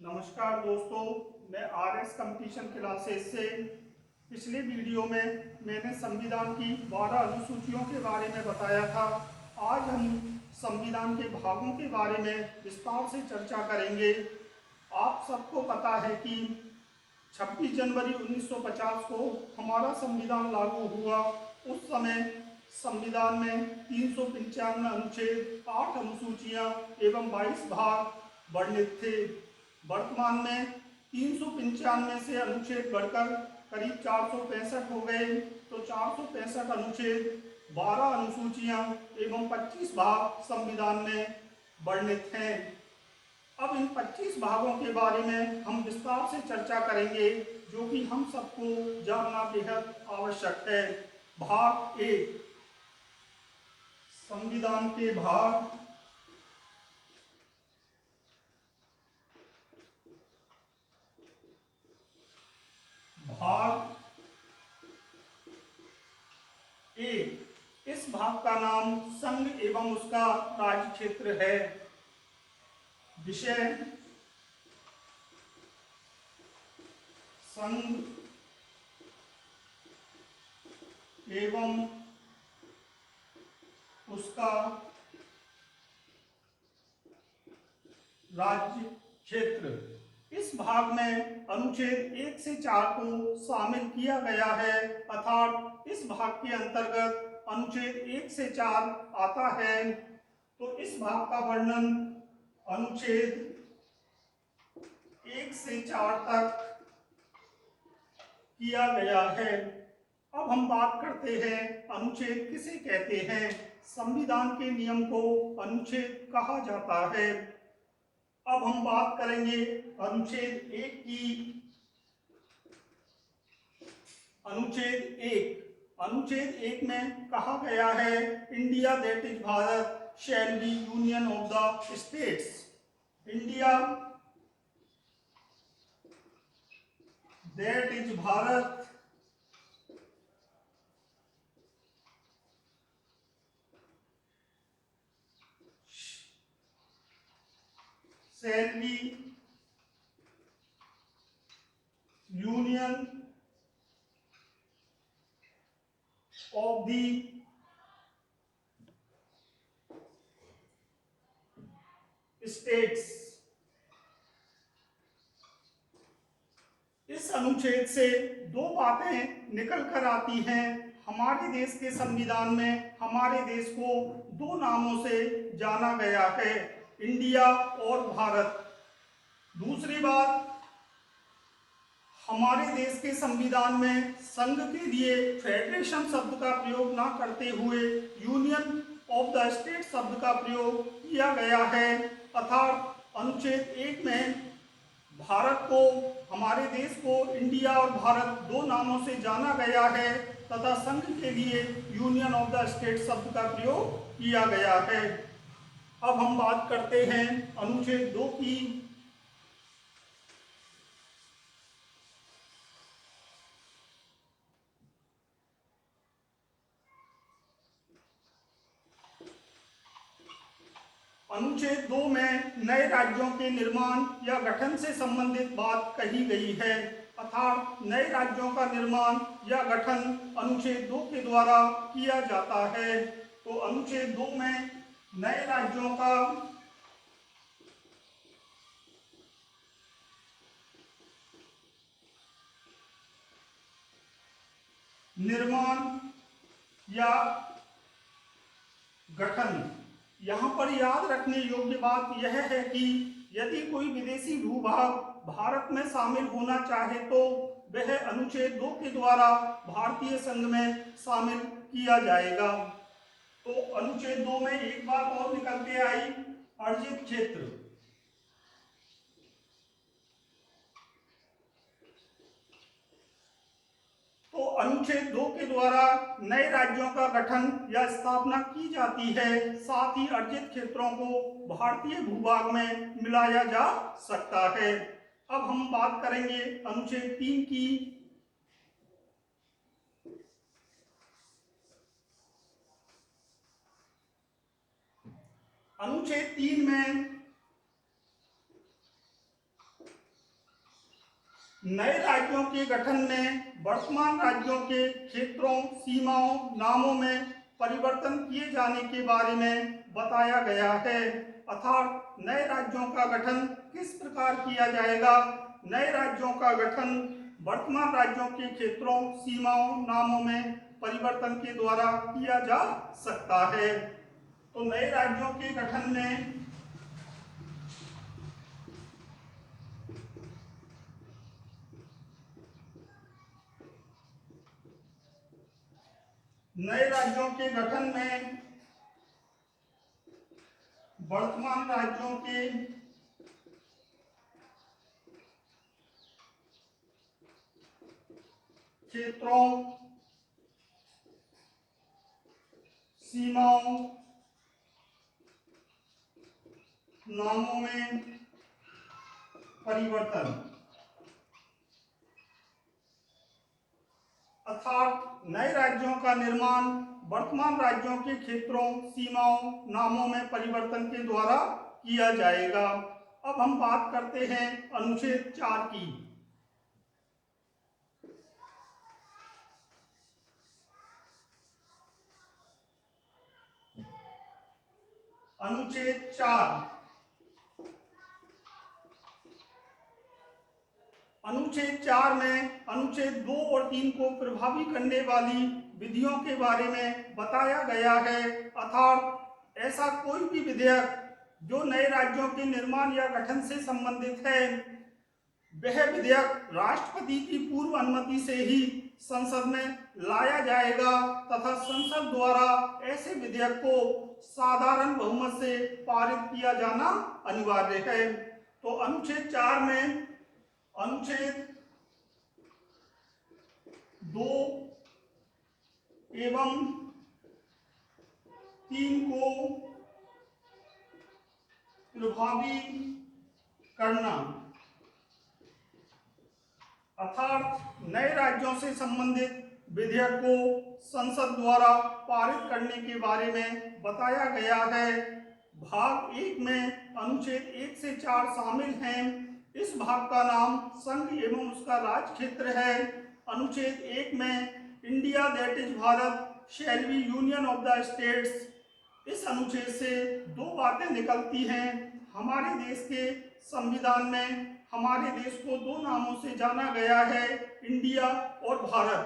नमस्कार दोस्तों, मैं आरएस कंपटीशन क्लासेस से पिछले वीडियो में मैंने संविधान की 12 अनुसूचियों के बारे में बताया था। आज हम संविधान के भागों के बारे में विस्तार से चर्चा करेंगे। आप सबको पता है कि 26 जनवरी 1950 को हमारा संविधान लागू हुआ। उस समय संविधान में 395 अनुच्छेद, 8 अनुसूचियां एवं 22 भाग वर्णित थे। वर्तमान में 395 से अनुच्छेद बढ़कर करीब 465 हो गए। तो 465 अनुच्छेद, 12 अनुसूचियां एवं 25 भाग संविधान में वर्णित हैं। अब इन 25 भागों के बारे में हम विस्तार से चर्चा करेंगे, जो कि हम सबको जानना बेहद आवश्यक है। भाग 1, संविधान के भाग। भाग 1, इस भाग का नाम संघ एवं उसका राज्य क्षेत्र है। विषय संघ एवं उसका राज्य क्षेत्र। इस भाग में अनुच्छेद 1 से 4 को शामिल किया गया है, अर्थात इस भाग के अंतर्गत अनुच्छेद 1 से 4 आता है। तो इस भाग का वर्णन अनुच्छेद 1 से 4 तक किया गया है। अब हम बात करते हैं अनुच्छेद किसे कहते हैं। संविधान के नियम को अनुच्छेद कहा जाता है। अब हम बात करेंगे अनुच्छेद 1 की। अनुच्छेद 1 में कहा गया है, India that is Bharat shall be union of the states. India that is Bharat shall be union of the states। इस अनुच्छेद से दो बातें निकल कर आती हैं। हमारे देश के संविधान में हमारे देश को दो नामों से जाना गया है, इंडिया और भारत। दूसरी बात, हमारे देश के संविधान में संघ के लिए फेडरेशन शब्द का प्रयोग न करते हुए यूनियन ऑफ द स्टेट शब्द का प्रयोग किया गया है, अर्थात अनुच्छेद 1 में भारत को, हमारे देश को इंडिया और भारत दो नामों से जाना गया है तथा संघ के लिए यूनियन ऑफ द स्टेट शब्द का प्रयोग किया गया है। अब हम बात करते हैं अनुच्छेद 2 की। अनुच्छेद 2 में नए राज्यों के निर्माण या गठन से संबंधित बात कही गई है, अर्थात नए राज्यों का निर्माण या गठन अनुच्छेद 2 के द्वारा किया जाता है। तो अनुच्छेद 2 में नए राज्यों का निर्माण या गठन। यहाँ पर याद रखने योग्य बात यह है कि यदि कोई विदेशी भूभाग भारत में शामिल होना चाहे तो वह अनुच्छेद 2 के द्वारा भारतीय संघ में शामिल किया जाएगा। तो अनुच्छेद 2 में एक बात और निकल के आई, अर्जित क्षेत्र। तो अनुच्छेद 2 के द्वारा नए राज्यों का गठन या स्थापना की जाती है, साथ ही अर्जित क्षेत्रों को भारतीय भूभाग में मिलाया जा सकता है। अब हम बात करेंगे अनुच्छेद 3 की। अनुच्छेद 3 में नए राज्यों के गठन में वर्तमान राज्यों के क्षेत्रों, सीमाओं, नामों में परिवर्तन किए जाने के बारे में बताया गया है। अर्थात नए राज्यों का गठन किस प्रकार किया जाएगा। नए राज्यों का गठन वर्तमान राज्यों के क्षेत्रों, सीमाओं, नामों में परिवर्तन के द्वारा किया जा सकता है। तो नए राज्यों के गठन में नए राज्यों के गठन में वर्तमान राज्यों के क्षेत्रों, सीमाओं, नामों में परिवर्तन, अर्थात नए राज्यों का निर्माण वर्तमान राज्यों के क्षेत्रों, सीमाओं, नामों में परिवर्तन के द्वारा किया जाएगा। अब हम बात करते हैं अनुच्छेद 4 की। अनुच्छेद 4। अनुच्छेद 4 में अनुच्छेद 2 और 3 को प्रभावी करने वाली विधियों के बारे में बताया गया है। अर्थात ऐसा कोई भी विधेयक जो नए राज्यों के निर्माण या गठन से संबंधित है, वह विधेयक राष्ट्रपति की पूर्व अनुमति से ही संसद में लाया जाएगा तथा संसद द्वारा ऐसे विधेयक को साधारण बहुमत से पारित किया जाना अनिवार्य है। तो अनुच्छेद 4 में अनुच्छेद 2 एवं 3 को प्रभावी करना, अर्थात नए राज्यों से संबंधित विधेयक को संसद द्वारा पारित करने के बारे में बताया गया है। भाग 1 में अनुच्छेद 1 से 4 शामिल हैं। इस भाग का नाम संघ एवं उसका राज क्षेत्र है। अनुच्छेद 1 में India that is Bharat shall be union of the states. इस अनुच्छेद से दो बातें निकलती हैं। हमारे देश के संविधान में हमारे देश को दो नामों से जाना गया है, इंडिया और भारत।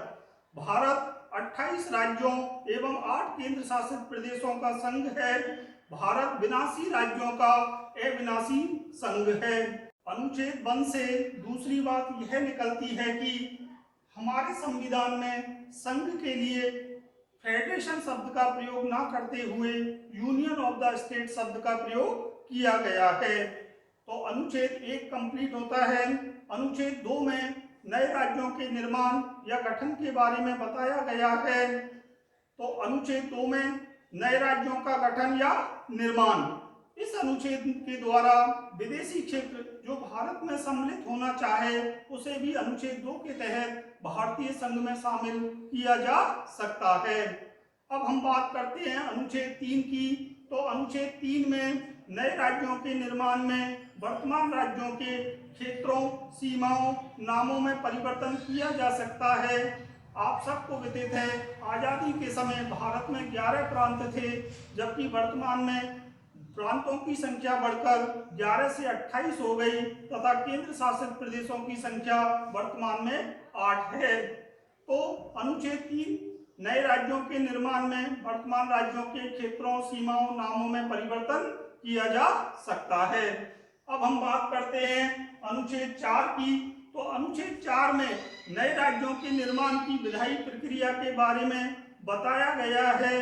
भारत 28 राज्यों एवं 8 केंद्र शासित प्रदेशों का संघ है। भारत विनाशी राज्यों का अविनाशी संघ है। अनुच्छेद 1 से दूसरी बात यह निकलती है कि हमारे संविधान में संघ के लिए फेडरेशन शब्द का प्रयोग ना करते हुए यूनियन ऑफ द स्टेट शब्द का प्रयोग किया गया है। तो अनुच्छेद 1 कंप्लीट होता है। अनुच्छेद 2 में नए राज्यों के निर्माण या गठन के बारे में बताया गया है। तो अनुच्छेद 2 में नए राज्यों का गठन या निर्माण, इस अनुच्छेद के द्वारा विदेशी क्षेत्र जो भारत में सम्मिलित होना चाहे उसे भी अनुच्छेद 2 के तहत भारतीय संघ में शामिल किया जा सकता है। अब हम बात करते हैं अनुच्छेद 3 की। तो अनुच्छेद 3 में नए राज्यों के निर्माण में वर्तमान राज्यों के क्षेत्रों, सीमाओं, नामों में परिवर्तन किया जा सकता है। आप सबको विदित है, आज़ादी के समय भारत में 11 प्रांत थे, जबकि वर्तमान में प्रांतों की संख्या बढ़कर 11 से 28 हो गई तथा केंद्र शासित प्रदेशों की संख्या वर्तमान में 8 है। तो अनुच्छेद 3 नए राज्यों के निर्माण में वर्तमान राज्यों के क्षेत्रों, सीमाओं, नामों में परिवर्तन किया जा सकता है। अब हम बात करते हैं अनुच्छेद 4 की। तो अनुच्छेद 4 में नए राज्यों के निर्माण की विधायी प्रक्रिया के बारे में बताया गया है।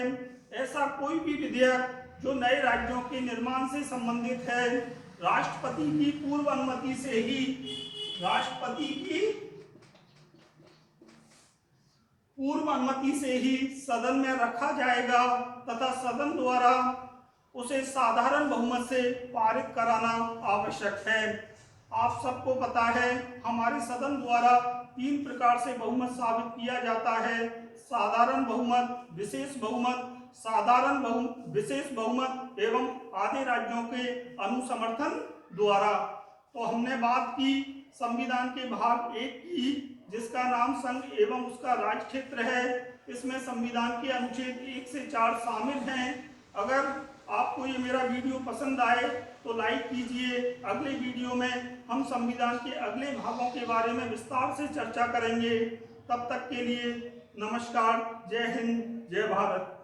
ऐसा कोई भी विधेयक जो नए राज्यों के निर्माण से संबंधित है, राष्ट्रपति की पूर्व अनुमति से ही सदन में रखा जाएगा तथा सदन द्वारा उसे साधारण बहुमत से पारित कराना आवश्यक है। आप सबको पता है, हमारे सदन द्वारा 3 प्रकार से बहुमत साबित किया जाता है: साधारण बहुमत, विशेष बहुमत, विशेष बहुमत एवं आधे राज्यों के अनुसमर्थन द्वारा। तो हमने बात की संविधान के भाग 1 की, जिसका नाम संघ एवं उसका राज्य क्षेत्र है। इसमें संविधान के अनुच्छेद 1 से 4 शामिल हैं। अगर आपको ये मेरा वीडियो पसंद आए तो लाइक कीजिए। अगले वीडियो में हम संविधान के अगले भागों के बारे में विस्तार से चर्चा करेंगे। तब तक के लिए नमस्कार। जय हिंद, जय भारत।